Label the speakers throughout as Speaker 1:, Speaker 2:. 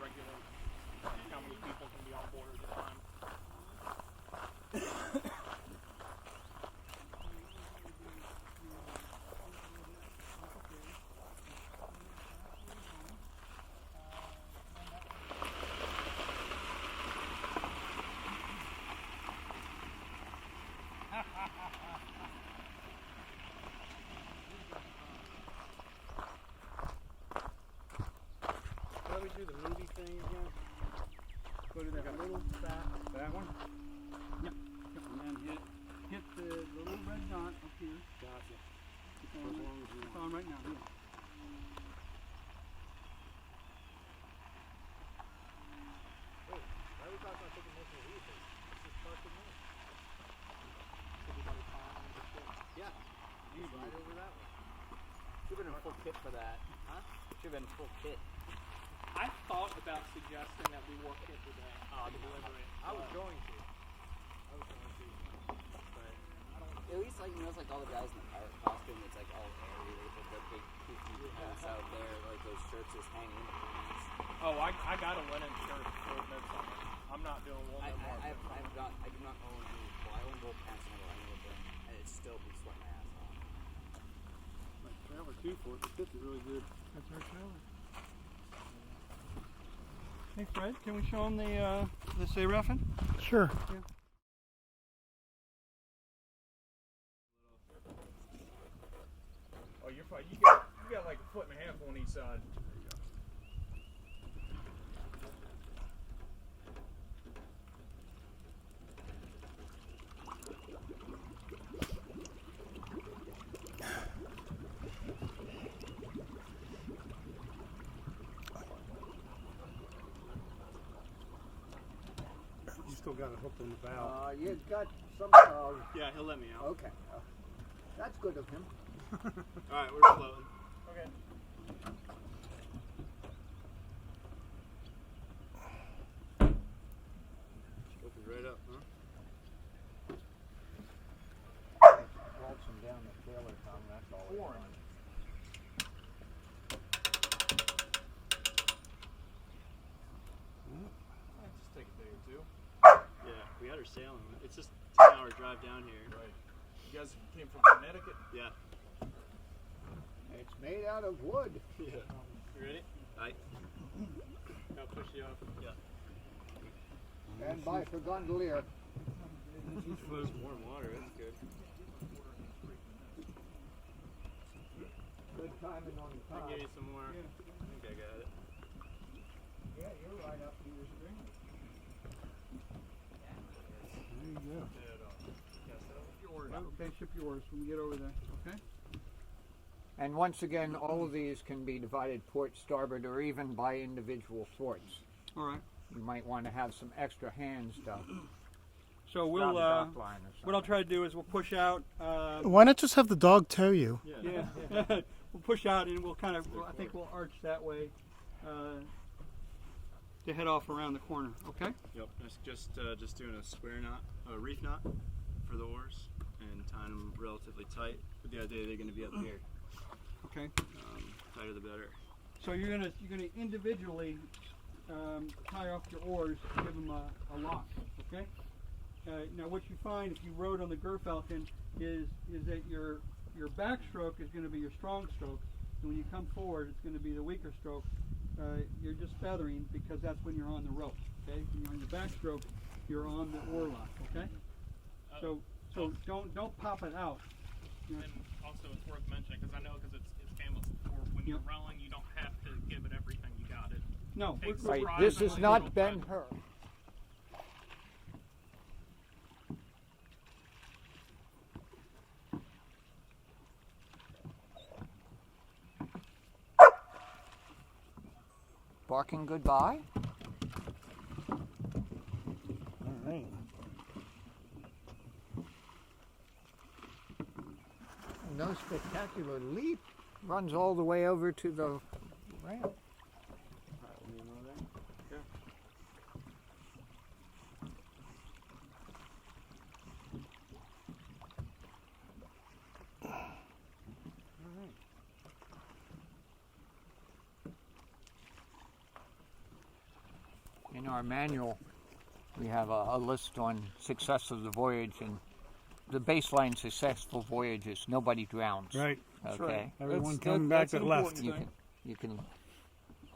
Speaker 1: regular, how many people can be on board at a time.
Speaker 2: How do we do the movie thing again? Go to that little that one?
Speaker 1: Yep.
Speaker 2: And then hit the little red dot up here.
Speaker 3: Gotcha.
Speaker 2: It's on right now, yeah.
Speaker 3: Wait, why are we talking about taking most of the Leetes? This is parking there.
Speaker 1: Everybody calm and shit.
Speaker 3: Yeah. You ride over that one. Should've been in full kit for that. Huh? Should've been full kit.
Speaker 1: I thought about suggesting that we work it today.
Speaker 3: Oh,
Speaker 1: to deliver it.
Speaker 3: I was going to. But
Speaker 4: At least, like, you know, it's like all the guys in the pirate costume, it's like all airy, with the big poofy hats out there, like those shirts just hanging in the breeze.
Speaker 1: Oh, I got a linen shirt for midsummer. I'm not doing wool no more.
Speaker 4: I do not own any, well, I own wool pants and I know them, and it still be sweating my ass off.
Speaker 2: My trailer too for it. The fits is really good.
Speaker 1: That's our trailer.
Speaker 2: Hey Fred, can we show them the Seraphim?
Speaker 5: Sure.
Speaker 2: Yeah.
Speaker 1: Oh, you're fine. You got like a foot and a half on each side.
Speaker 2: You still got it hooked on the bow.
Speaker 5: You got some.
Speaker 1: Yeah, he'll let me out.
Speaker 5: Okay. That's good of him.
Speaker 1: Alright, we're floating. Okay.
Speaker 2: Open right up, huh?
Speaker 5: Waltzing down the trailer, Tom. That's all.
Speaker 1: Orange. Might just take a day or two.
Speaker 3: yeah, we had her sailing. It's just a 10-hour drive down here.
Speaker 1: Right. You guys came from Connecticut?
Speaker 3: Yeah.
Speaker 5: It's made out of wood.
Speaker 3: Yeah.
Speaker 1: You ready?
Speaker 3: Right.
Speaker 1: I'll push you up.
Speaker 3: Yeah.
Speaker 5: And by for gondolier.
Speaker 3: It's warm water. That's good.
Speaker 5: Good timing on the
Speaker 3: I'll
Speaker 5: top.
Speaker 3: give you some more. I think I got it.
Speaker 5: Yeah, you're right up to your string.
Speaker 2: There you go.
Speaker 1: Yours.
Speaker 2: Okay, ship yours when we get over there. Okay.
Speaker 5: And once again, all of these can be divided port, starboard, or even by individual ports.
Speaker 2: All right.
Speaker 5: You might want to have some extra hands to
Speaker 2: So we'll.
Speaker 5: down the dock line or
Speaker 2: What I'll
Speaker 5: something.
Speaker 2: try to do is we'll push out.
Speaker 6: Why not just have the dog tow you?
Speaker 2: Yeah. We'll push out and we'll kind of. I think we'll arch that way. To head off around the corner. Okay.
Speaker 3: Yep. That's just doing a square knot, a reef knot for the oars, and tying them relatively tight. With the idea they're going to be up here.
Speaker 2: Okay.
Speaker 3: Tighter the better.
Speaker 2: So you're gonna individually tie off your oars, give them a lock. Okay. Now what you find if you rode on the Guilford is that your backstroke is going to be your strong stroke, and when you come forward, it's going to be the weaker stroke. You're just feathering because that's when you're on the rope. Okay. When you're on your backstroke, you're on the oar lock. Okay. So don't pop it out.
Speaker 1: And also it's worth mentioning, because I know because it's canvas before, when you're rowing, you don't have to give it everything you got it.
Speaker 2: No.
Speaker 5: Right, this is not Ben Hur. Barking goodbye. All right. No spectacular leap. Runs all the way over to the ramp. In our manual, we have a list on success of the voyage, and the baseline successful voyage is nobody drowns.
Speaker 6: Right.
Speaker 5: Okay.
Speaker 6: Everyone coming back that left.
Speaker 5: You can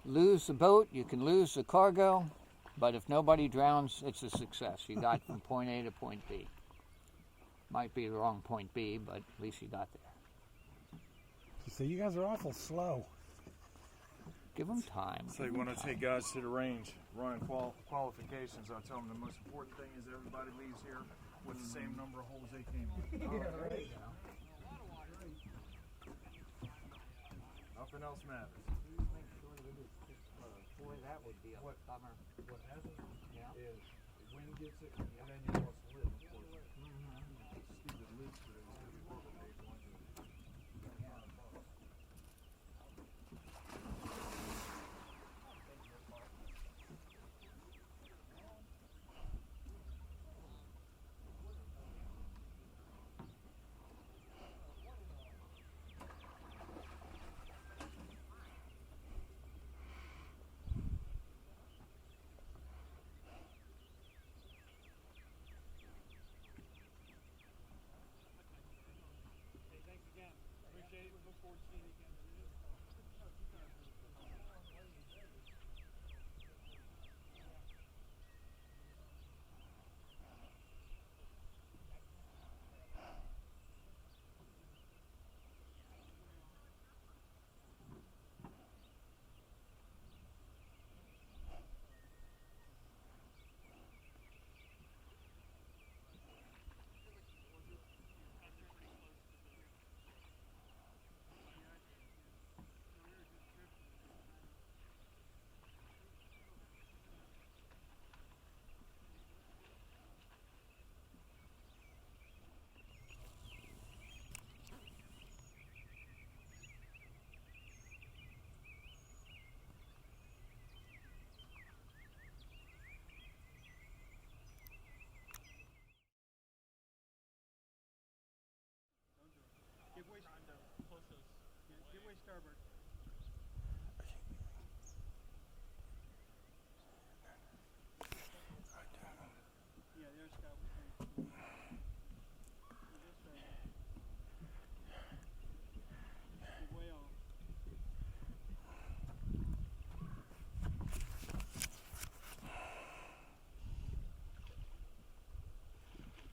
Speaker 5: lose the boat, you can lose the cargo, but if nobody drowns, it's a success. You got from point A to point B. Might be the wrong point B, but at least you got there.
Speaker 6: So you guys are awful slow.
Speaker 5: Give them time.
Speaker 7: It's like when I take guys to the range, running qualifications, I tell them the most important thing is everybody leaves here with the same number of holes they came in. Nothing else matters.
Speaker 5: Boy, that would be a bummer.
Speaker 7: What happens is the wind gets it, and then you lost the lid, of course. Stupid lids for those heavy harbor days, ones that
Speaker 2: Give way starboard. Yeah, there's Scott. Give way off.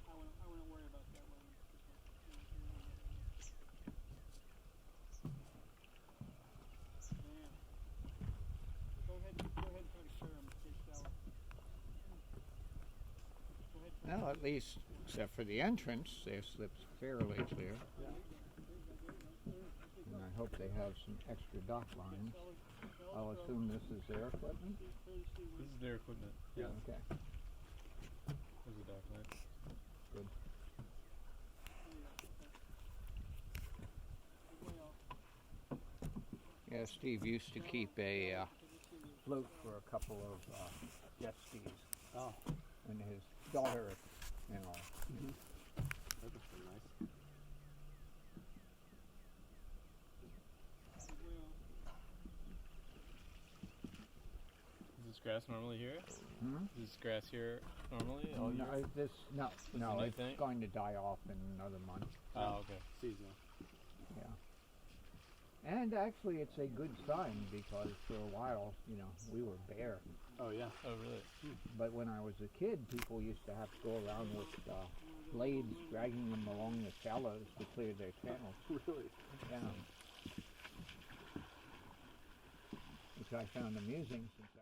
Speaker 2: I wouldn't worry about that one. Go ahead and try to clear them.
Speaker 5: Well, at least, except for the entrance, their slip's fairly clear. And I hope they have some extra dock lines. I'll assume this is their equipment?
Speaker 3: This is their equipment. Yeah.
Speaker 5: Okay,
Speaker 3: There's a dock line.
Speaker 5: good. Yeah, Steve used to keep a float for a couple of jet skis.
Speaker 4: Oh,
Speaker 5: And his daughter and all.
Speaker 4: that looks pretty nice.
Speaker 3: Is this grass normally here?
Speaker 5: Hmm?
Speaker 3: Is this grass here normally? All
Speaker 5: No,
Speaker 3: year?
Speaker 5: no,
Speaker 3: a
Speaker 5: no,
Speaker 3: new
Speaker 5: it's
Speaker 3: thing?
Speaker 5: going to die off in another month.
Speaker 3: Oh, okay.
Speaker 4: Seasonal.
Speaker 5: Yeah. And actually, it's a good sign because for a while, we were bare.
Speaker 4: Oh yeah.
Speaker 3: Oh, really?
Speaker 5: But when I was a kid, people used to have to go around with blades dragging them along the shallows to clear their channels.
Speaker 4: Really?
Speaker 5: Yeah. Which I found amusing since I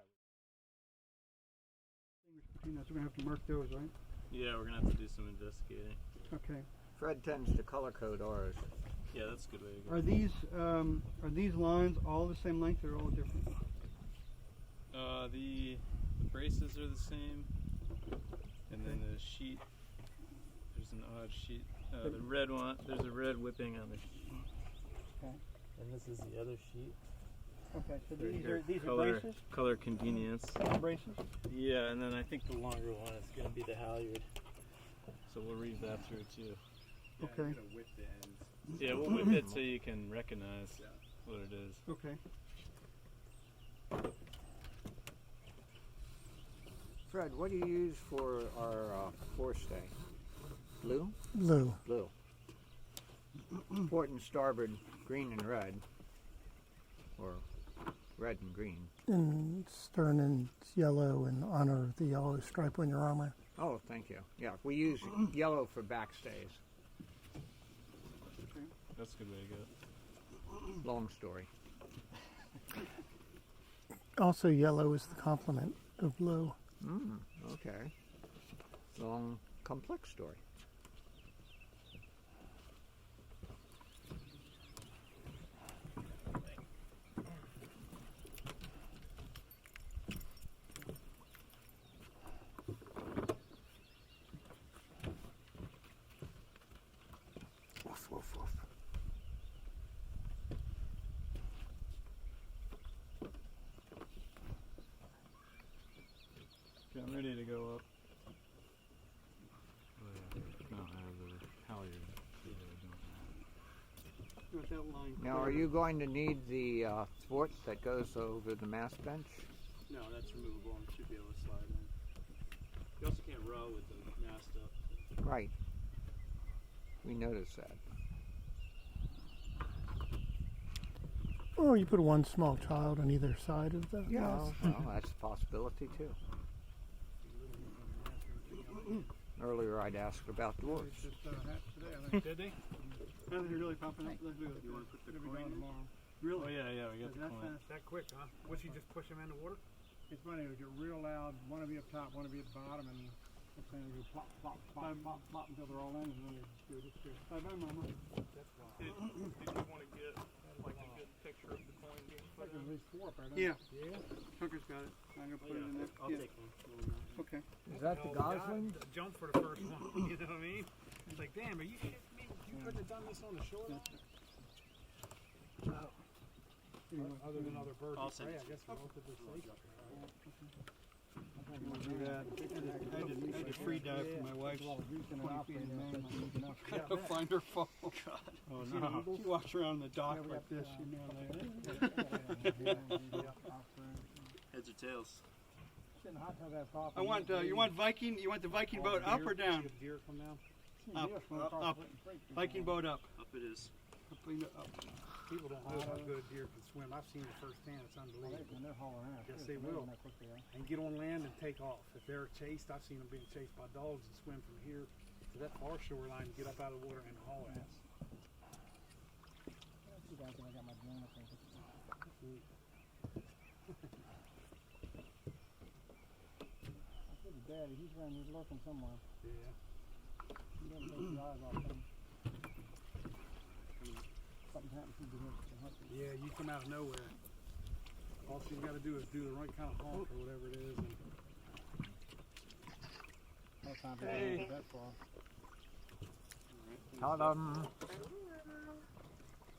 Speaker 2: Between us, we're gonna have to mark those, right?
Speaker 3: Yeah, we're gonna have to do some investigating.
Speaker 2: Okay.
Speaker 5: Fred tends to color code ours.
Speaker 3: Yeah, that's a good way to go.
Speaker 2: Are these lines all the same length or all different?
Speaker 3: The braces are the same, and then the sheet. There's an odd sheet. The red one. There's a red whipping on the sheet.
Speaker 2: Okay.
Speaker 4: And this is the other sheet.
Speaker 2: Okay. So
Speaker 3: Right
Speaker 2: these
Speaker 3: color,
Speaker 2: are braces.
Speaker 3: Color convenience.
Speaker 2: Braces.
Speaker 3: Yeah, and then I think the longer one is gonna be the halyard. So we'll read that through too.
Speaker 7: Yeah,
Speaker 2: Okay.
Speaker 7: you're gonna whip the ends.
Speaker 3: Yeah, we'll whip it so you can recognize what it is.
Speaker 2: Okay.
Speaker 5: Fred, what do you use for our forestay? Blue?
Speaker 6: Blue.
Speaker 5: Blue. Port and starboard, green and red. Or red and green.
Speaker 6: And stern and yellow and honor the yellow stripe on your armor.
Speaker 5: Oh, thank you. Yeah, we use yellow for backstays.
Speaker 3: That's a good way to go.
Speaker 5: Long story.
Speaker 6: Also, yellow is the complement of blue.
Speaker 5: Okay. Long, complex story.
Speaker 6: Woof, woof, woof.
Speaker 3: Okay, I'm ready to go up. Oh, yeah. No, I have the halyard.
Speaker 2: Got that line
Speaker 5: Now, are
Speaker 2: clear.
Speaker 5: you going to need the thwart that goes over the mast bench?
Speaker 8: No, that's removable and should be able to slide in. You also can't row with the mast up.
Speaker 5: Right. We noticed that.
Speaker 6: Or you put one small child on either side of the
Speaker 5: Yeah,
Speaker 6: mast.
Speaker 5: well, that's a possibility too. Earlier I'd asked about dwarves.
Speaker 2: Did they? Nothing really popping up. Let's do it.
Speaker 8: You want to put the
Speaker 2: It'll be
Speaker 8: coin
Speaker 2: gone
Speaker 8: in?
Speaker 2: tomorrow.
Speaker 3: Oh,
Speaker 2: Really?
Speaker 3: yeah, we got
Speaker 2: Is
Speaker 3: the
Speaker 2: that
Speaker 3: coin.
Speaker 2: fast?
Speaker 9: That quick, huh? Once you just push them in the water? It's funny, it'll get real loud. One will be up top, one will be at the bottom, and it's going to go plop, plop, plop, plop, plop until they're all in, and then they do this. Bye-bye, Mama.
Speaker 1: Did you want to get like a good picture of the coin being put
Speaker 9: There's at
Speaker 1: in?
Speaker 9: least 4 up there.
Speaker 2: Yeah.
Speaker 9: Yeah.
Speaker 2: Tucker's got it. I'm gonna put it in there.
Speaker 8: I'll
Speaker 2: Yeah.
Speaker 8: take one.
Speaker 2: Okay.
Speaker 5: Is that the gosling?
Speaker 9: Jump for the first one, you know what I mean? It's like, damn, are you shitting me? You couldn't have done this on the shore? Other than other birds
Speaker 8: I'll
Speaker 9: of
Speaker 8: send
Speaker 9: prey,
Speaker 8: it
Speaker 9: I guess relatively safe.
Speaker 2: I did free dive for my wife's 20 feet in Maine. Gotta find her phone.
Speaker 3: Oh, no.
Speaker 2: She walks around the dock like this, you know.
Speaker 8: Heads or tails?
Speaker 2: I want you want Viking? You want the Viking boat up or down?
Speaker 9: Deer come down.
Speaker 2: Up. Viking boat up.
Speaker 8: Up it is.
Speaker 2: Up.
Speaker 9: People don't know how good deer can swim. I've seen it firsthand. It's unbelievable. Yes, they will. And get on land and take off. If they're chased, I've seen them being chased by dogs and swim from here to that far shoreline, get up out of the water and haul ass.
Speaker 6: Daddy, he's around here lurking somewhere.
Speaker 9: Yeah.
Speaker 6: He doesn't take his eyes off him. Something happens to him.
Speaker 9: Yeah, you come out of nowhere. All she's got to do is do the right kind of honk or whatever it is. And
Speaker 6: No time for
Speaker 2: Hey.
Speaker 6: to go that far.
Speaker 5: Ta-dum.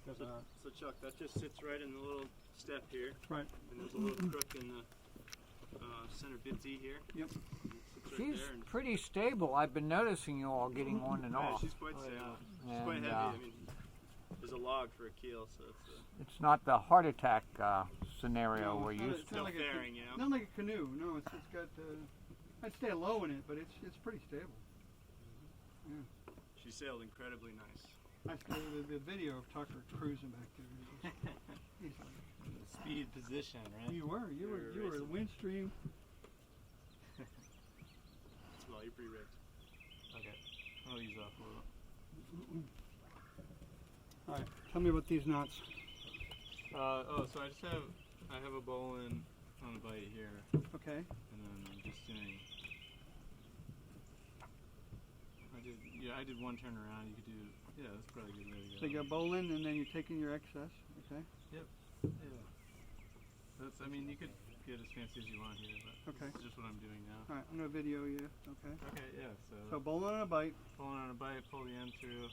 Speaker 8: So Chuck, that just sits right in the little step here.
Speaker 2: Right.
Speaker 8: And there's a little crook in the center bitsy here.
Speaker 2: Yep.
Speaker 8: And it sits right
Speaker 5: She's
Speaker 8: there and
Speaker 5: pretty stable. I've been noticing you all getting on and
Speaker 8: yeah,
Speaker 5: off.
Speaker 8: she's quite stable. She's quite
Speaker 5: And,
Speaker 8: heavy. I mean, there's a log for a keel, so it's
Speaker 5: It's not the heart attack scenario we're
Speaker 2: it's not-
Speaker 5: used
Speaker 2: it's
Speaker 5: to.
Speaker 2: not like a
Speaker 8: fairing, you know?
Speaker 2: Not like a canoe. No, it's got. I'd stay low in it, but it's pretty stable.
Speaker 8: she sailed incredibly nice.
Speaker 2: I saw the video of Tucker cruising back there. He's like,
Speaker 3: Speed position, right?
Speaker 2: you were
Speaker 8: racing.
Speaker 2: windstream.
Speaker 8: Well, you're pretty rigged.
Speaker 3: Okay. I'll ease off a little.
Speaker 2: All right, tell me about these knots.
Speaker 3: So I have a bowline on the bite here,
Speaker 2: Okay.
Speaker 3: and then I'm just doing. I did one turn around. You could do. Yeah, that's probably a good way to go.
Speaker 2: So you got bowline, and then you're taking your excess. Okay.
Speaker 3: Yeah. That's. I mean, you could get as fancy as you want here, but
Speaker 2: Okay.
Speaker 3: this is just what I'm doing now.
Speaker 2: All right, I'm gonna video you. Okay.
Speaker 3: Okay. Yeah.
Speaker 2: So bowline on a bite.
Speaker 3: pulling on a bite, pull the end through,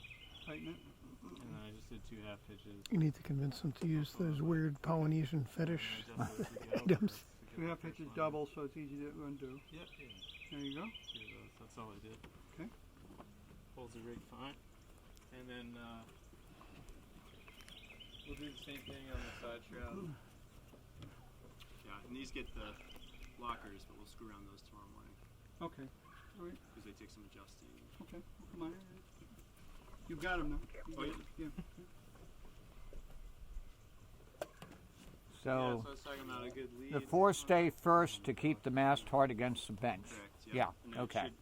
Speaker 2: Tighten it.
Speaker 3: and then I just did 2 half hitches.
Speaker 6: You need to convince them to use those weird Polynesian fetish
Speaker 3: And I adjusted it to
Speaker 6: items.
Speaker 3: to
Speaker 2: Two
Speaker 3: get
Speaker 2: half
Speaker 3: the first
Speaker 2: hitches
Speaker 3: one.
Speaker 2: double, so it's easy to undo.
Speaker 3: Yep. Yeah.
Speaker 2: There you go.
Speaker 3: 2 of those. That's all I did.
Speaker 2: Okay.
Speaker 3: Holds the rig fine, and then we'll do the same thing on the side shroud.
Speaker 8: Yeah, and these get the lockers, but we'll screw around those tomorrow morning
Speaker 2: Okay. All right.
Speaker 8: because they take some adjusting.
Speaker 2: Okay. Come on. You've got them now.
Speaker 8: Oh, yeah.
Speaker 2: Yeah.
Speaker 8: Yeah,
Speaker 5: So
Speaker 8: so I was talking about a good lead.
Speaker 5: the forestay first to keep the mast hard against the bench.
Speaker 8: Correct.
Speaker 5: Yeah,
Speaker 8: And then
Speaker 5: okay.
Speaker 8: It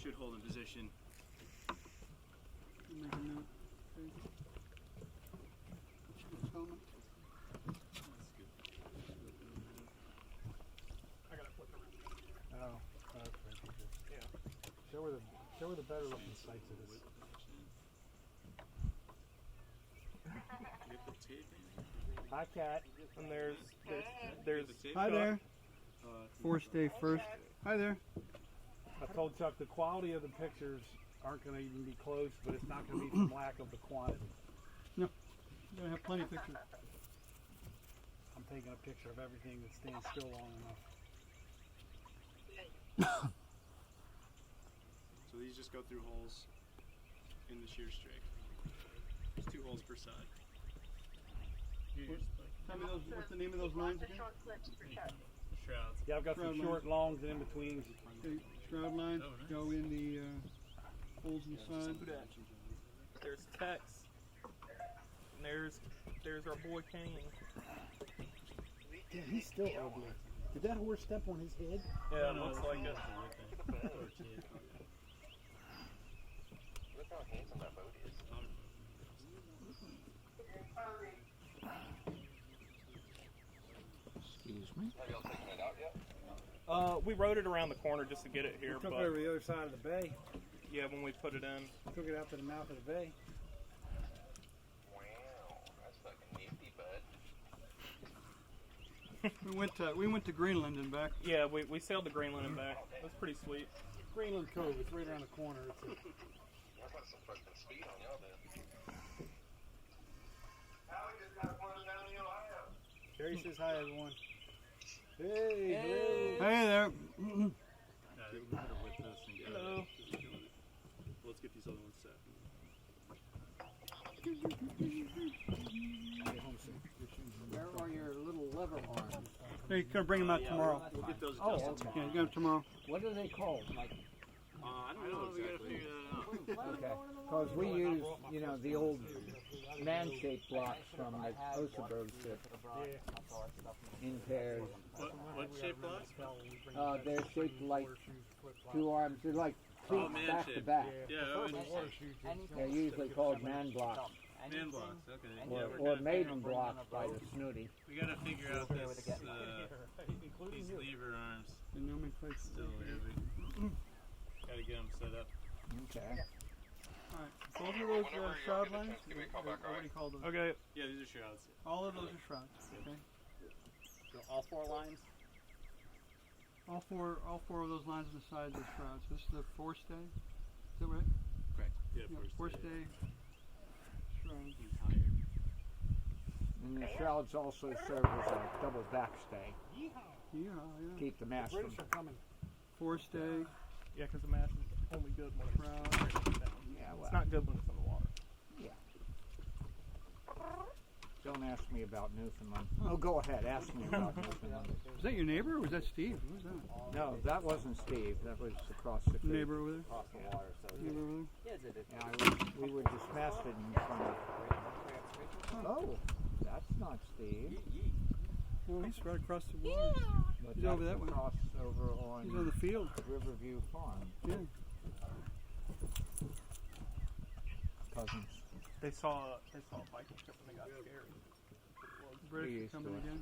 Speaker 8: should hold in position.
Speaker 2: Make a note. Okay. Helmet.
Speaker 8: That's good.
Speaker 1: I gotta flip around.
Speaker 9: Oh, okay.
Speaker 1: Yeah.
Speaker 9: Show her the better looking sights of this.
Speaker 8: You get the tape in?
Speaker 9: Hi, Cat.
Speaker 1: And there's
Speaker 8: The tape?
Speaker 2: Hi there.
Speaker 8: It's
Speaker 2: Forestay first. Hi there.
Speaker 9: I told Chuck the quality of the pictures aren't going to even be close, but it's not going to be from lack of the quantity.
Speaker 2: You're gonna have plenty of pictures.
Speaker 9: I'm taking a picture of everything that stands still long enough.
Speaker 8: So these just go through holes in the shear strake. There's 2 holes per side.
Speaker 2: Tell me what's the name of those lines again?
Speaker 8: Shrouds.
Speaker 9: Yeah, I've got
Speaker 2: Shroud
Speaker 9: some short, longs, and in betweens.
Speaker 2: Okay, shroud lines
Speaker 8: Oh, nice.
Speaker 2: go in the holes in the side.
Speaker 1: there's Tex. And there's our boy Kane.
Speaker 9: Yeah, he's still ugly. Did that horse step on his head?
Speaker 1: Yeah, it looks like it.
Speaker 7: Look how handsome that boat is.
Speaker 5: Excuse me.
Speaker 7: Have y'all taken it out yet?
Speaker 1: We rode it around the corner just to get it here,
Speaker 9: Took it
Speaker 1: but
Speaker 9: over the other side of the bay.
Speaker 1: yeah, when we put it in,
Speaker 9: Took it out to the mouth of the bay.
Speaker 7: Wow, that's fucking nifty, bud.
Speaker 2: We went to Greenland and back.
Speaker 1: yeah, we sailed to Greenland and back. That's pretty sweet.
Speaker 9: Greenland Cove, it's right around the corner. It's
Speaker 7: That's got some fucking speed on y'all then.
Speaker 9: Jerry says hi, everyone. Hey, hello.
Speaker 2: Hey there.
Speaker 8: Yeah, we better whip this and get
Speaker 1: Hello.
Speaker 8: it. Let's get these other ones set.
Speaker 5: Where are your little lever arms?
Speaker 2: Hey, gonna bring them out tomorrow.
Speaker 8: We'll get those
Speaker 5: Oh,
Speaker 8: adjusted
Speaker 5: okay.
Speaker 2: Yeah, you got them tomorrow.
Speaker 5: What are they called? Like,
Speaker 8: I don't know exactly. We gotta figure that out.
Speaker 5: okay, because we use, the old man-shaped blocks from the Osterberg ship in pairs.
Speaker 8: What shape blocks?
Speaker 5: They're shaped like 2 arms. They're like
Speaker 8: Oh,
Speaker 5: feet
Speaker 8: man
Speaker 5: back to
Speaker 8: shaped.
Speaker 5: back.
Speaker 8: Yeah,
Speaker 5: They're usually called man blocks
Speaker 8: man blocks. Okay.
Speaker 5: or maiden blocks by the snooty.
Speaker 8: We gotta figure out this, these lever arms.
Speaker 2: The nomenclature.
Speaker 8: Still heavy. Gotta get them set up.
Speaker 5: Okay.
Speaker 2: All right. Both of those shroud lines.
Speaker 7: Give me a call back,
Speaker 2: What do you call those?
Speaker 1: Okay.
Speaker 8: Yeah, these are shrouds.
Speaker 2: All of those are shrouds. Okay.
Speaker 4: All 4 lines?
Speaker 2: All four of those lines on the sides are shrouds. This is the forestay. Is that right?
Speaker 8: Correct. Yeah,
Speaker 2: Yeah, forestay. Shrouds.
Speaker 8: Higher.
Speaker 5: And the shrouds also serve as a double backstay.
Speaker 2: Yeah.
Speaker 5: Keep the mast from.
Speaker 9: British are coming.
Speaker 2: Forestay.
Speaker 1: Yeah, because the mast is only good when it's
Speaker 2: Shroud.
Speaker 1: down.
Speaker 5: Yeah,
Speaker 1: It's
Speaker 5: well,
Speaker 1: not good when it's in the water.
Speaker 5: don't ask me about Newfoundland. Oh, go ahead. Ask me about Newfoundland.
Speaker 2: Was that your neighbor or was that Steve? Who was that?
Speaker 5: No, that wasn't Steve. That was across the creek.
Speaker 2: Neighbor over there?
Speaker 4: Across the water, so
Speaker 2: Neighbor over
Speaker 5: Yeah, we were dismasted in front of. Oh, that's not Steve.
Speaker 2: there? Oh, he's right across the water.
Speaker 5: But
Speaker 2: He's
Speaker 5: that's
Speaker 2: over that way.
Speaker 5: across over on
Speaker 2: He's on the field.
Speaker 5: Riverview Farm.
Speaker 2: Yeah.
Speaker 5: Cousins.
Speaker 1: They saw a Viking ship and they got scared.
Speaker 2: The British
Speaker 5: used
Speaker 2: are coming
Speaker 5: to it.
Speaker 2: again.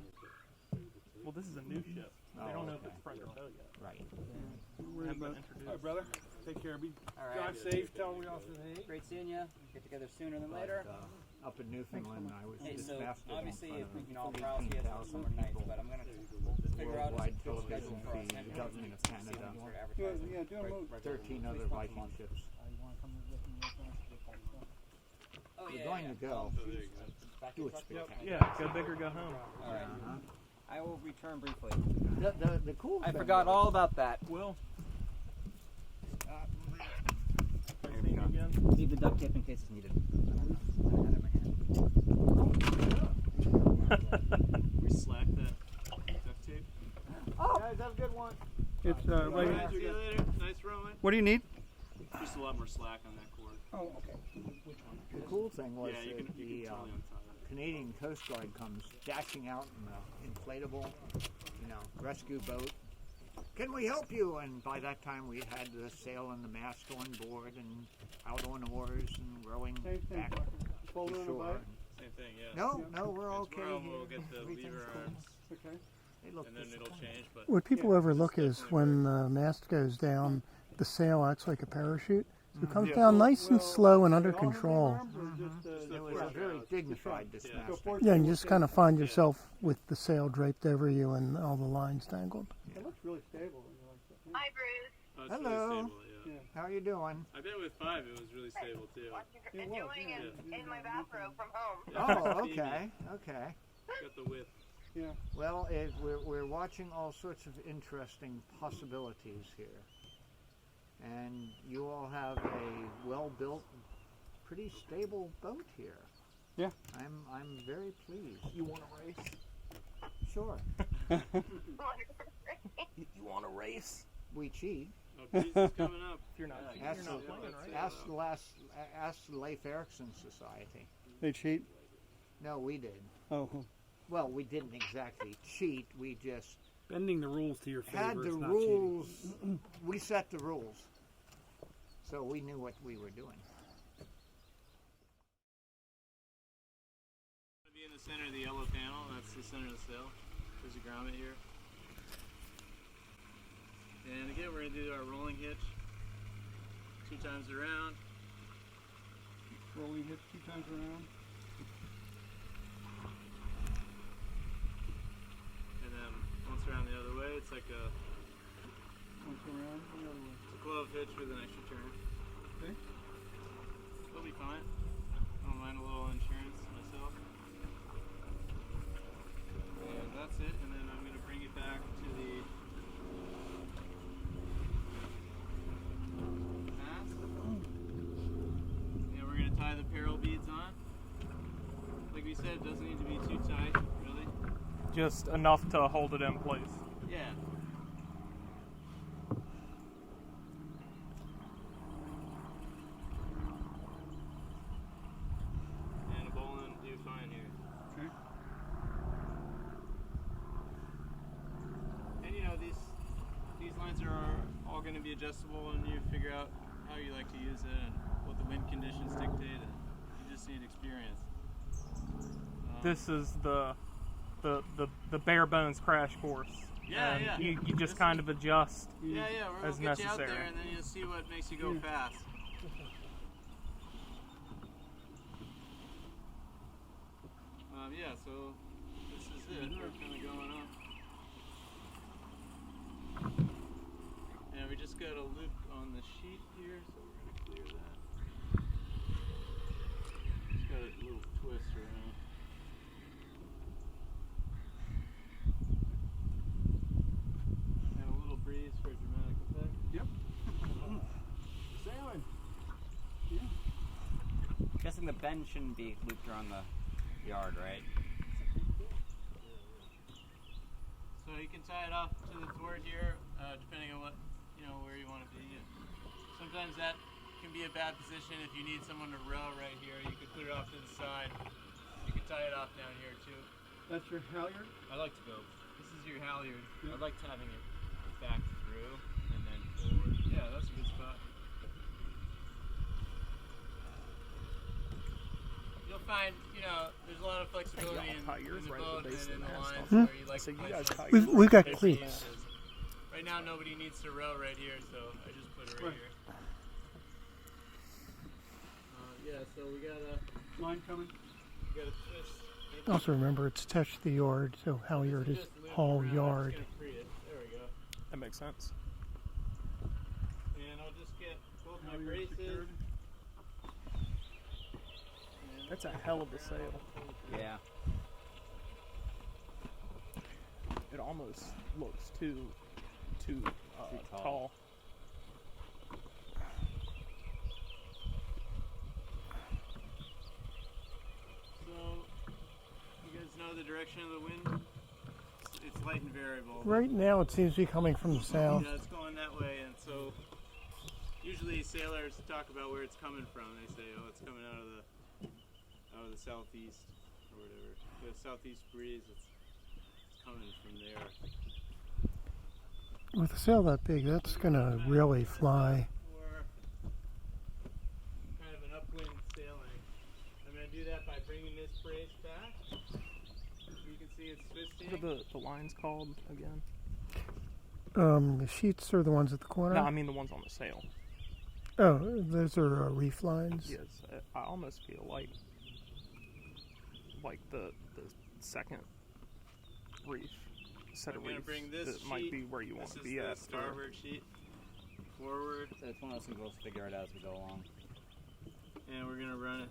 Speaker 1: Well, this is a new ship. They
Speaker 5: Oh,
Speaker 1: don't know if
Speaker 5: okay.
Speaker 1: it's French or tow yet.
Speaker 5: Right.
Speaker 2: Don't worry
Speaker 1: Haven't
Speaker 2: about
Speaker 1: been
Speaker 2: it.
Speaker 1: introduced.
Speaker 9: Hi, brother. Take care, be.
Speaker 4: Alright.
Speaker 9: Drive safe. Tell me off the hay.
Speaker 4: Great seeing you. Get together sooner than later.
Speaker 5: Up in Newfoundland, I was
Speaker 4: Hey, so
Speaker 5: dismasted
Speaker 4: obviously,
Speaker 5: in
Speaker 4: if we
Speaker 5: front
Speaker 4: can
Speaker 5: of
Speaker 4: all browse here for
Speaker 5: 18,000
Speaker 4: summer nights,
Speaker 5: people.
Speaker 4: but I'm gonna figure out a
Speaker 5: Worldwide
Speaker 4: schedule
Speaker 5: television
Speaker 4: for us.
Speaker 5: fee, the government of Canada,
Speaker 2: Yeah, do a move.
Speaker 5: 13 other Viking ships.
Speaker 4: Oh,
Speaker 5: We're
Speaker 4: yeah,
Speaker 5: going
Speaker 4: yeah.
Speaker 5: to go.
Speaker 8: So there you go.
Speaker 4: Back
Speaker 5: Do
Speaker 4: in
Speaker 5: it
Speaker 4: truck?
Speaker 5: spectacular.
Speaker 1: Yeah, go big or go home.
Speaker 4: Alright.
Speaker 5: Uh-huh.
Speaker 4: I will return briefly.
Speaker 5: The cool
Speaker 4: I
Speaker 5: thing
Speaker 4: forgot
Speaker 5: was-
Speaker 4: all about that.
Speaker 1: Will.
Speaker 5: There
Speaker 1: Nice
Speaker 5: we
Speaker 1: seeing
Speaker 5: go.
Speaker 1: you again.
Speaker 4: Leave the duct tape in case it's needed. I had it in my hand.
Speaker 8: We slack that duct tape.
Speaker 5: Oh, good one.
Speaker 2: It's
Speaker 3: All
Speaker 2: right.
Speaker 3: right, see you later. Nice rowing.
Speaker 2: What do you need?
Speaker 8: Just a lot more slack on that cord.
Speaker 2: Oh, okay.
Speaker 5: The cool thing was
Speaker 8: Yeah, you
Speaker 5: that
Speaker 8: can
Speaker 5: the
Speaker 8: totally untie it.
Speaker 5: Canadian Coast Guard comes dashing out in an inflatable, rescue boat. Can we help you? And by that time, we had the sail and the mast on board and out on oars and rowing
Speaker 2: Same thing.
Speaker 5: back
Speaker 2: Fold
Speaker 5: to
Speaker 2: it on the
Speaker 5: shore.
Speaker 2: bike.
Speaker 3: Same thing, yeah.
Speaker 5: No, we're
Speaker 3: It's
Speaker 5: okay
Speaker 3: wrong,
Speaker 5: here.
Speaker 3: we'll get the
Speaker 5: Everything's
Speaker 3: lever
Speaker 5: cool.
Speaker 3: arms,
Speaker 2: Okay.
Speaker 5: They look
Speaker 3: and then it'll
Speaker 5: disappointed.
Speaker 3: change. But
Speaker 6: What people
Speaker 2: Yeah,
Speaker 6: overlook is
Speaker 3: definitely
Speaker 6: when the mast goes down, the sail acts like a parachute. So it comes
Speaker 3: Yeah.
Speaker 6: down nice and
Speaker 2: Well,
Speaker 6: slow and under
Speaker 2: all of the
Speaker 6: control.
Speaker 2: arms or just,
Speaker 5: It was
Speaker 8: Just
Speaker 5: very
Speaker 8: the
Speaker 5: dignified, this
Speaker 8: Yeah.
Speaker 5: mast.
Speaker 2: so
Speaker 5: thing.
Speaker 2: force
Speaker 6: Yeah, and
Speaker 2: will
Speaker 6: you just
Speaker 2: stay-
Speaker 6: kind of find yourself with the sail draped over you and all the lines tangled.
Speaker 2: It looks really stable. When you like that. Yeah.
Speaker 10: Hi, Bruce.
Speaker 8: Oh, it's
Speaker 5: Hello.
Speaker 8: really stable, yeah.
Speaker 2: Yeah.
Speaker 5: How you doing?
Speaker 8: I've been with 5, it was really stable too.
Speaker 2: It
Speaker 10: And
Speaker 2: was,
Speaker 10: doing
Speaker 2: yeah.
Speaker 10: it in my bathrobe from home.
Speaker 5: Oh, okay.
Speaker 8: Got the width.
Speaker 2: Yeah.
Speaker 5: Well, we're watching all sorts of interesting possibilities here. And you all have a well-built, pretty stable boat here.
Speaker 2: Yeah.
Speaker 5: I'm very pleased.
Speaker 1: You want to race?
Speaker 5: Sure.
Speaker 1: You want to race?
Speaker 5: We cheat.
Speaker 8: Oh, Breeze is coming up.
Speaker 1: If you're not,
Speaker 8: Yeah,
Speaker 1: you're not playing, right?
Speaker 5: Ask the Leif Erikson Society.
Speaker 2: They cheat.
Speaker 5: No, we did.
Speaker 2: Oh.
Speaker 5: Well, we didn't exactly cheat. We just
Speaker 9: Bending the rules to your favor
Speaker 5: had the
Speaker 9: is not
Speaker 5: rules. We set the rules. So we knew what we were doing.
Speaker 3: It'll be in the center of the yellow panel. That's the center of the sail. There's a grommet here. And again, we're going to do our rolling hitch 2 times around.
Speaker 2: Rolling hitch 2 times around.
Speaker 3: And then once around the other way, it's like a
Speaker 2: Once around. The other way.
Speaker 3: It's a glove hitch with an extra turn.
Speaker 2: Okay.
Speaker 3: It'll be fine. I don't mind a little insurance myself. And that's it. And then I'm going to bring it back to the mast. And we're going to tie the peril beads on. Like we said, it doesn't need to be too tight, really.
Speaker 1: Just enough to hold it in place.
Speaker 3: Yeah. And a bowline will do fine here.
Speaker 2: Okay.
Speaker 3: And these lines are all going to be adjustable, and you figure out how you like to use it and what the wind conditions dictate. And you just need experience.
Speaker 1: This is the bare bones crash course.
Speaker 3: Yeah,
Speaker 1: and
Speaker 3: yeah.
Speaker 1: You just kind of adjust.
Speaker 3: Yeah, we're
Speaker 1: as
Speaker 3: gonna get you out
Speaker 1: necessary.
Speaker 3: there, and then you'll see what makes you go fast. Yeah, so this is it. We're kind of going up. And we just got a loop on the sheet here, so we're going to clear that. Just got a little twist around. And a little breeze for dramatic effect.
Speaker 2: Yep.
Speaker 3: Sailing!
Speaker 4: I'm guessing the bend shouldn't be looped around the yard, right?
Speaker 3: So you can tie it off to the thwart here, depending on where you want to be. Sometimes that can be a bad position if you need someone to row right here. You could put it off to the side. You could tie it off down here too.
Speaker 2: That's your halyard.
Speaker 3: I like to go. This is your halyard. I like having it back through and then forward. Yeah, that's a good spot. You'll find, there's a lot of flexibility in the boat and in the lines where you like to place them.
Speaker 6: We've got
Speaker 3: There's
Speaker 6: cleats.
Speaker 3: uses. Right now, nobody needs to row right here, so I just put it right here. Yeah, so we got a twist.
Speaker 6: Also remember, it's touch the yard, so halyard is
Speaker 3: Just loop
Speaker 6: haul
Speaker 3: around.
Speaker 6: yard.
Speaker 3: Just gonna free it. There we go.
Speaker 1: That makes sense.
Speaker 3: And I'll just get both my
Speaker 2: Halyard
Speaker 3: braces.
Speaker 2: secured.
Speaker 1: That's a hell of a sail.
Speaker 4: Yeah.
Speaker 1: It almost looks too tall.
Speaker 3: So, you guys know the direction of the wind? it's light and variable.
Speaker 6: Right now it seems to be coming from the south.
Speaker 3: Yeah, it's going that way, and so usually sailors talk about where it's coming from. They say, oh, it's coming out of the southeast or whatever. The southeast breeze, it's coming from there.
Speaker 6: With a sail that big, that's gonna really fly.
Speaker 3: Or kind of an upwind sailing. I'm going to do that by bringing this brace back. You can see it's twisting.
Speaker 1: What are the lines called again?
Speaker 6: The sheets are the ones at the corner?
Speaker 1: No, I mean the ones on the sail.
Speaker 6: Oh, those are reef lines?
Speaker 1: Yes, I almost feel like the second reef set of
Speaker 3: I'm going to
Speaker 1: reefs
Speaker 3: bring this
Speaker 1: that might be where you want to be at.
Speaker 3: This is the starboard sheet. Forward.
Speaker 4: So it's one of those things we'll figure it out as we go along.
Speaker 3: And we're going to run it.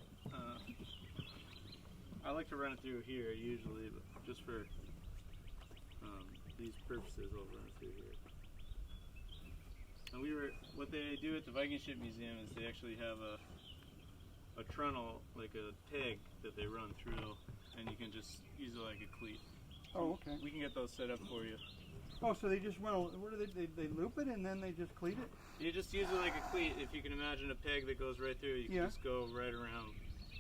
Speaker 3: I like to run it through here usually, but just for these purposes, I'll run it through here. And what they do at the Viking Ship Museum is they actually have a trunnel, like a peg that they run through, and you can just use it like a cleat.
Speaker 2: Oh, okay.
Speaker 3: We can get those set up for you.
Speaker 2: Oh, so they just run. What do they loop it and then they just cleat it?
Speaker 3: You just use it like a cleat. If you can imagine a peg that goes right through, you can just go right around.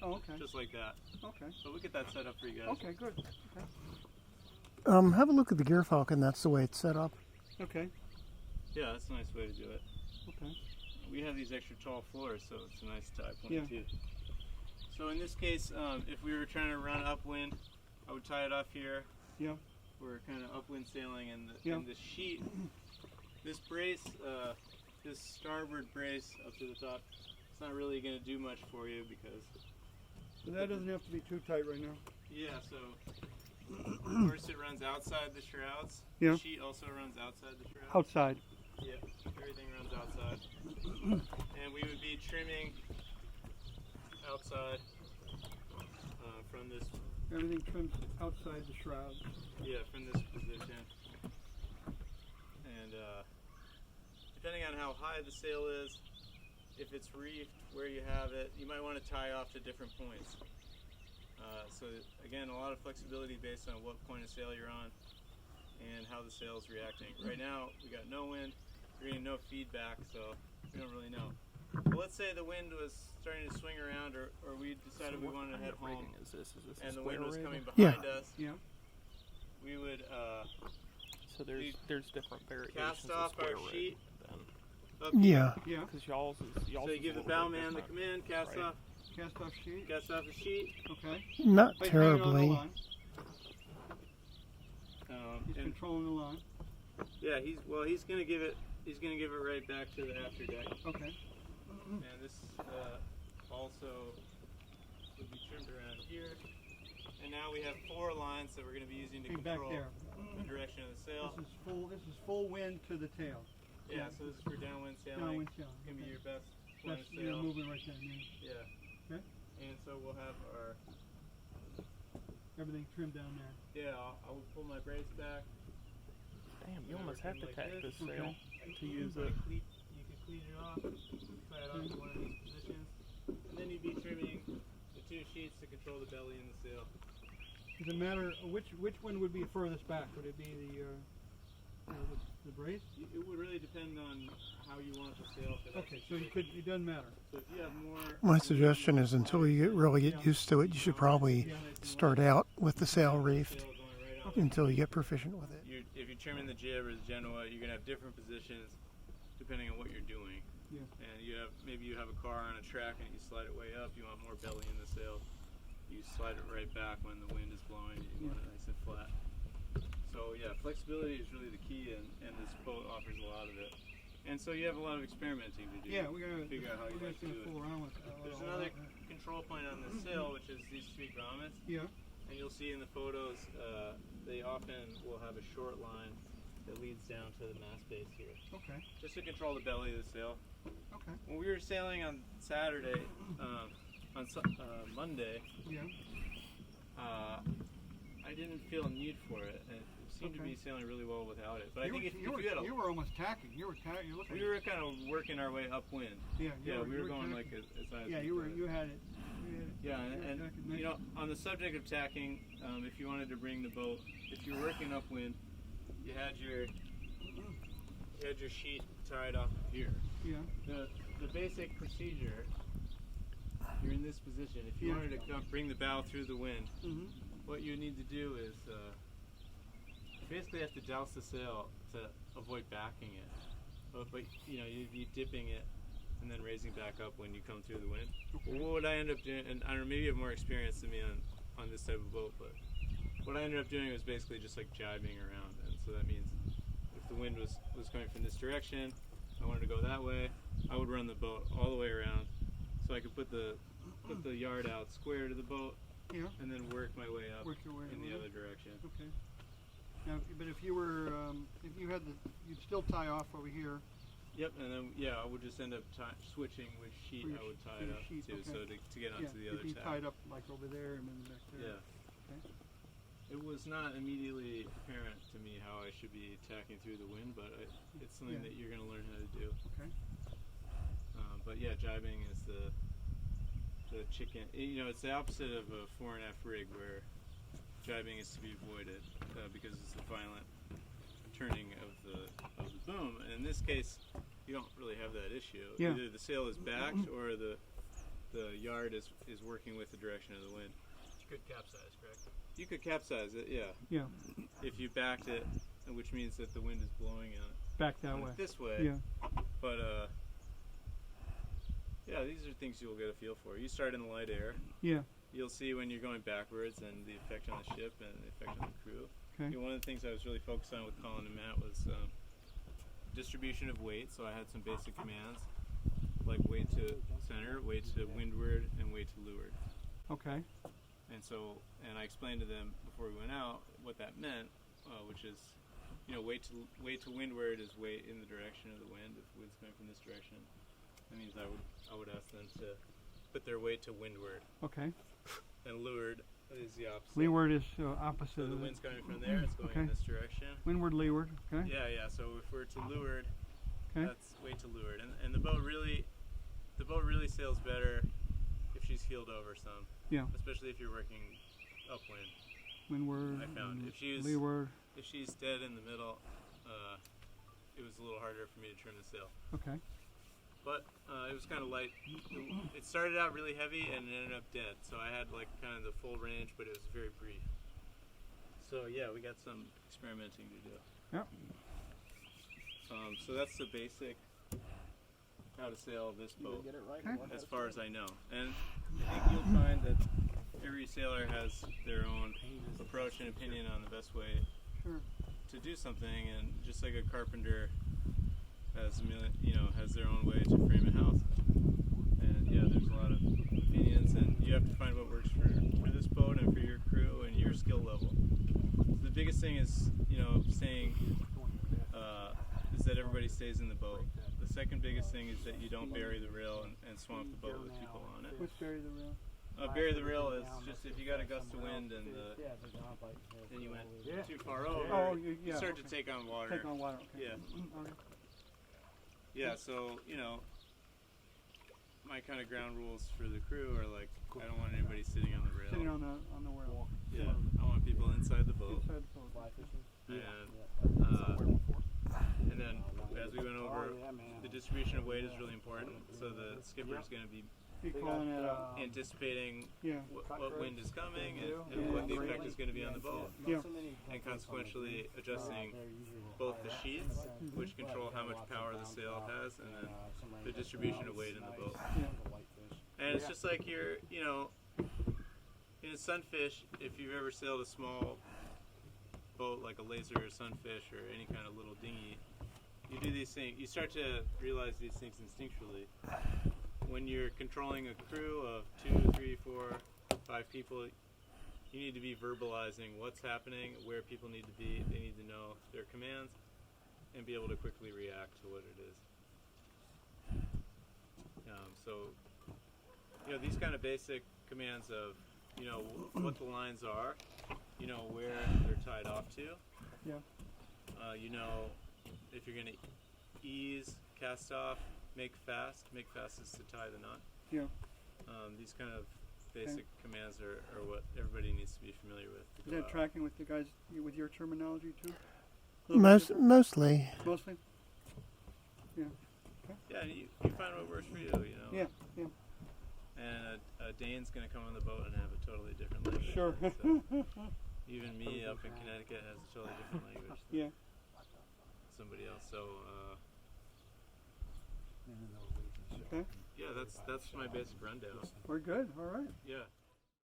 Speaker 2: Oh, okay.
Speaker 3: Just like that.
Speaker 2: Okay.
Speaker 3: So we'll get that set up for you guys.
Speaker 2: Okay, good. Okay.
Speaker 6: Have a look at the Gear Falcon. That's the way it's set up.
Speaker 2: Okay.
Speaker 3: Yeah, that's a nice way to do it.
Speaker 2: Okay.
Speaker 3: We have these extra tall floors, so it's a nice tie point too. So in this case, if we were trying to run upwind, I would tie it off here.
Speaker 2: Yeah.
Speaker 3: We're kind of upwind sailing, and the sheet, this brace, this starboard brace up to the top, it's not really going to do much for you because.
Speaker 2: So that doesn't have to be too tight right now.
Speaker 3: Yeah. So of course it runs outside the shrouds.
Speaker 2: Yeah.
Speaker 3: The sheet also runs outside the shrouds.
Speaker 2: Outside.
Speaker 3: Yeah, everything runs outside. And we would be trimming outside from this.
Speaker 2: Everything trims outside the shrouds.
Speaker 3: Yeah, from this position. And depending on how high the sail is, if it's reefed, where you have it, you might want to tie off to different points. So again, a lot of flexibility based on what point of sail you're on and how the sail is reacting. Right now, we got no wind. We're getting no feedback, so we don't really know. But let's say the wind was starting to swing around, or we decided we wanted to head home,
Speaker 1: Is this
Speaker 3: and the
Speaker 1: a
Speaker 3: wind was
Speaker 1: square
Speaker 3: coming
Speaker 1: rig?
Speaker 3: behind us.
Speaker 2: Yeah.
Speaker 3: We would
Speaker 1: So there's different variations
Speaker 3: cast
Speaker 1: of
Speaker 3: off
Speaker 1: square
Speaker 3: our
Speaker 1: rig
Speaker 3: sheet.
Speaker 1: then.
Speaker 3: Up
Speaker 6: Yeah.
Speaker 2: Yeah.
Speaker 1: Because y'all's
Speaker 3: So you
Speaker 1: is
Speaker 3: give
Speaker 1: a
Speaker 3: the
Speaker 1: little bit
Speaker 3: bowman the
Speaker 1: different,
Speaker 3: command, cast
Speaker 1: right?
Speaker 3: off
Speaker 2: sheet.
Speaker 3: Cast off the sheet.
Speaker 2: Okay.
Speaker 6: Not
Speaker 2: Wait, hang on the
Speaker 6: terribly.
Speaker 2: line. He's
Speaker 3: And
Speaker 2: controlling the line.
Speaker 3: yeah, he's gonna give it right back to the after deck.
Speaker 2: Okay.
Speaker 3: And this also would be trimmed around here. And now we have 4 lines that we're going to be using to
Speaker 2: Hey, back
Speaker 3: control
Speaker 2: there.
Speaker 3: the direction of the sail.
Speaker 2: This is full wind to the tail.
Speaker 3: Yeah, so this is for downwind sailing.
Speaker 2: Downwind sailing.
Speaker 3: It's going to be your best point of
Speaker 2: That's you're
Speaker 3: sail.
Speaker 2: moving right there.
Speaker 3: Yeah.
Speaker 2: Okay.
Speaker 3: And so we'll have our,
Speaker 2: Everything trimmed down there.
Speaker 3: I will pull my brace back.
Speaker 1: Damn, you
Speaker 3: And
Speaker 1: almost
Speaker 3: then
Speaker 1: have to
Speaker 3: like
Speaker 1: tack
Speaker 3: this.
Speaker 1: this sail to use
Speaker 3: You
Speaker 1: it.
Speaker 3: can cleat it off, tie it off to one of these positions, and then you'd be trimming the 2 sheets to control the belly and the sail.
Speaker 2: Does it matter which one would be furthest back? Would it be the brace?
Speaker 3: It would really depend on how you want the sail to.
Speaker 2: Okay, so it doesn't matter.
Speaker 3: So if you have more.
Speaker 6: My suggestion is until you really get used to it, you should probably start out with the sail reefed
Speaker 3: Sail going right out.
Speaker 6: until you get proficient with it.
Speaker 3: If you're trimming the jib or the genoa, you're gonna have different positions depending on what you're doing.
Speaker 2: Yeah.
Speaker 3: And maybe you have a car on a track and you slide it way up. You want more belly in the sail. You slide it right back when the wind is blowing. You want it nice and flat. So yeah, flexibility is really the key, and this boat offers a lot of it. And so you have a lot of experimenting to do.
Speaker 2: Yeah, we're gonna
Speaker 3: figure out how you like to do
Speaker 2: fool
Speaker 3: it.
Speaker 2: around with
Speaker 3: There's another control point on the sail, which is these 3 grommets.
Speaker 2: Yeah.
Speaker 3: And you'll see in the photos, they often will have a short line that leads down to the mast base here.
Speaker 2: Okay.
Speaker 3: Just to control the belly of the sail.
Speaker 2: Okay.
Speaker 3: When we were sailing on Saturday, on Monday,
Speaker 2: Yeah.
Speaker 3: I didn't feel a need for it. And seemed to be sailing really well without it. But I think if
Speaker 2: you
Speaker 3: you had a,
Speaker 2: were almost tacking. You were tacking. You're looking.
Speaker 3: we were kind of working our way upwind.
Speaker 2: Yeah.
Speaker 3: Yeah, we were going
Speaker 2: tacking.
Speaker 3: like as high as
Speaker 2: Yeah,
Speaker 3: we
Speaker 2: you were.
Speaker 3: could.
Speaker 2: You had it.
Speaker 3: Yeah, and
Speaker 2: tacking.
Speaker 3: you know, on the subject of tacking, if you wanted to bring the boat, if you're working upwind, you had your sheet tied off here.
Speaker 2: Yeah.
Speaker 3: The basic procedure. You're in this position. If you wanted to bring the bow through the wind, what you need to do is you basically have to douse the sail to avoid backing it. But you know, you'd be dipping it and then raising back up when you come through the wind.
Speaker 2: Okay.
Speaker 3: Well, what I end up doing, and I don't know, maybe you have more experience than me on this type of boat, but what I ended up doing was basically just like jibing around. And so that means if the wind was coming from this direction, I wanted to go that way, I would run the boat all the way around so I could put the yard out square to the boat, and then work my way up in the other direction.
Speaker 2: Okay. Now, but if you were, if you had you'd still tie off over here.
Speaker 3: Yep, and then I would just end up switching which sheet I would tie it up to, so to get onto the other
Speaker 2: it'd be
Speaker 3: tack.
Speaker 2: tied up like over there and then back there.
Speaker 3: Yeah.
Speaker 2: Okay.
Speaker 3: It was not immediately apparent to me how I should be tacking through the wind, but it's something that you're going to learn how to do.
Speaker 2: Okay.
Speaker 3: But yeah, jibing is the chicken. You know, it's the opposite of a fore and aft rig where jibing is to be avoided because it's a violent turning of the boom. And in this case, you don't really have that issue.
Speaker 2: Yeah.
Speaker 3: Either the sail is backed or the yard is working with the direction of the wind.
Speaker 8: You could capsize, correct?
Speaker 3: You could capsize it, yeah.
Speaker 2: Yeah.
Speaker 3: If you backed it, which means that the wind is blowing on it.
Speaker 2: Back that way.
Speaker 3: This way.
Speaker 2: Yeah.
Speaker 3: But yeah, these are things you'll get a feel for. You start in the light air.
Speaker 2: Yeah.
Speaker 3: You'll see when you're going backwards and the effect on the ship and the effect on the crew.
Speaker 2: Okay.
Speaker 3: You know, one of the things I was really focused on with Colin and Matt was distribution of weight. So I had some basic commands like weight to center, weight to windward, and weight to leeward.
Speaker 2: Okay.
Speaker 3: And I explained to them before we went out what that meant, which is, you know, weight to windward is weight in the direction of the wind. If the wind's coming from this direction, that means I would ask them to put their weight to windward.
Speaker 2: Okay.
Speaker 3: And leeward is the opposite.
Speaker 2: Leeward is opposite.
Speaker 3: So the wind's coming from there, it's going in this direction.
Speaker 2: Windward, leeward. Okay.
Speaker 3: Yeah. So if we're to leeward,
Speaker 2: okay,
Speaker 3: that's weight to leeward, and the boat really sails better if she's heeled over some.
Speaker 2: Yeah.
Speaker 3: Especially if you're working upwind.
Speaker 2: Windward.
Speaker 3: I found if she's
Speaker 2: leeward.
Speaker 3: If she's dead in the middle, it was a little harder for me to trim the sail.
Speaker 2: Okay.
Speaker 3: But it was kind of light. It started out really heavy and it ended up dead. So I had like kind of the full range, but it was very brief. So yeah, we got some experimenting to do.
Speaker 2: Yeah.
Speaker 3: So that's the basic how to sail this boat, as far as I know. And I think you'll find that every sailor has their own approach and opinion on the best way to do something. And just like a carpenter has their own way to frame a house. And yeah, there's a lot of opinions, and you have to find what works for this boat and for your crew and your skill level. So the biggest thing is, is that everybody stays in the boat. The second biggest thing is that you don't bury the rail and swamp the boat with people on it.
Speaker 2: What's bury the rail?
Speaker 3: Bury the rail is just if you got a gust of wind and then you went too far over, you start to take on water.
Speaker 2: Take on water. Okay.
Speaker 3: Yeah.
Speaker 2: Okay.
Speaker 3: Yeah. So my kind of ground rules for the crew are like, I don't want anybody sitting on the rail.
Speaker 2: Sitting on the rail.
Speaker 3: Yeah. I want people inside the boat.
Speaker 2: Inside the boat.
Speaker 3: And then as we went over, the distribution of weight is really important. So the skipper is going to be
Speaker 2: calling it
Speaker 3: anticipating what wind is coming and what the effect is going to be on the boat.
Speaker 2: Yeah.
Speaker 3: And consequentially adjusting both the sheets, which control how much power the sail has, and then the distribution of weight in the boat. And it's just like in a sunfish, if you've ever sailed a small boat like a laser or sunfish or any kind of little dinghy, you do these things, you start to realize these things instinctually. When you're controlling a crew of 2, 3, 4, 5 people, you need to be verbalizing what's happening, where people need to be. They need to know their commands and be able to quickly react to what it is. These kind of basic commands of, what the lines are you know where they're tied off to.
Speaker 2: Yeah.
Speaker 3: You know if you're gonna ease, cast off, make fast. Make fast is to tie the knot.
Speaker 2: Yeah.
Speaker 3: These kind of basic commands are what everybody needs to be familiar with. To
Speaker 2: Is
Speaker 3: go
Speaker 2: that
Speaker 3: out.
Speaker 2: tracking with the guys with your terminology too? A little bit different?
Speaker 6: Mostly.
Speaker 2: Mostly. Yeah.
Speaker 3: Yeah, and you find what works for you. You know.
Speaker 2: Yeah. Yeah.
Speaker 3: And a Dane's gonna come on the boat and have a totally different language.
Speaker 2: Sure.
Speaker 3: So even me up in Connecticut has a totally different language than
Speaker 2: Yeah.
Speaker 3: somebody else. So
Speaker 2: Okay.
Speaker 3: yeah, that's my basic rundown.
Speaker 2: We're good. All right.
Speaker 3: Yeah.